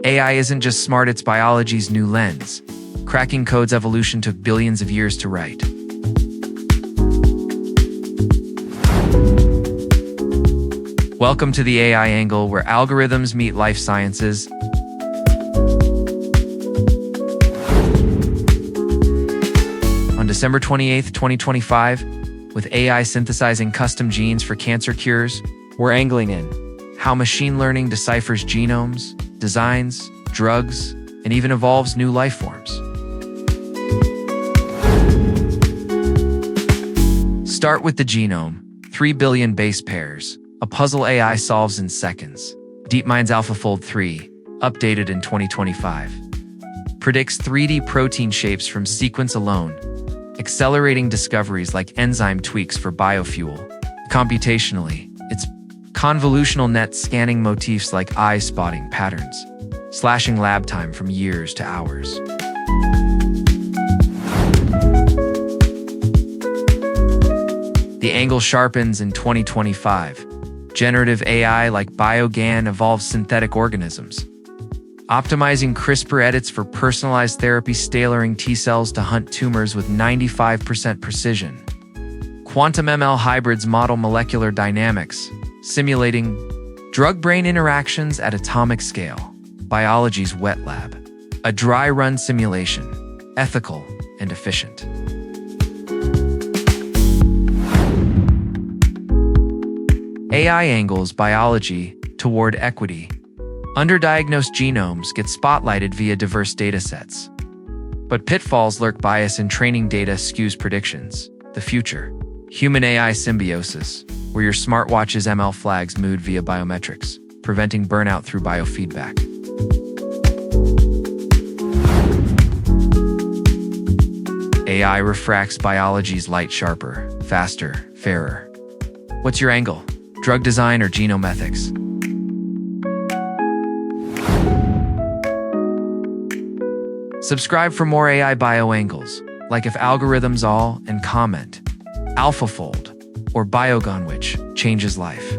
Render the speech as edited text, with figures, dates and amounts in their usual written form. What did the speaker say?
AI isn't just smart, it's biology's new lens. Cracking code's evolution took billions of years to write. Welcome to the AI Angle, where algorithms meet life sciences. On December 28, 2025, with AI synthesizing custom genes for cancer cures, we're angling in how machine learning deciphers genomes, designs, drugs, and even evolves new life forms. Start with the genome, 3 billion base pairs, a puzzle AI solves in seconds. DeepMind's AlphaFold 3, updated in 2025, predicts 3D protein shapes from sequence alone, accelerating discoveries like enzyme tweaks for biofuel. Computationally, it's convolutional net scanning motifs like eye spotting patterns, slashing lab time from years to hours. The angle sharpens in 2025. Generative AI like BioGAN evolves synthetic organisms, optimizing CRISPR edits for personalized therapies, tailoring T cells to hunt tumors with 95% precision. Quantum ML hybrids model molecular dynamics, simulating drug-brain interactions at atomic scale. Biology's wet lab, a dry-run simulation, ethical and efficient. AI angles biology toward equity. Underdiagnosed genomes get spotlighted via diverse datasets. But pitfalls lurk. Bias in training data skews predictions. The future. Human-AI symbiosis, where your smartwatch's ML flags mood via biometrics, preventing burnout through biofeedback. AI refracts biology's light sharper, faster, fairer. What's your angle? Drug design or genome ethics? Subscribe for more AI bio angles, like If Algorithms All, and comment AlphaFold or BioGAN, which changes life.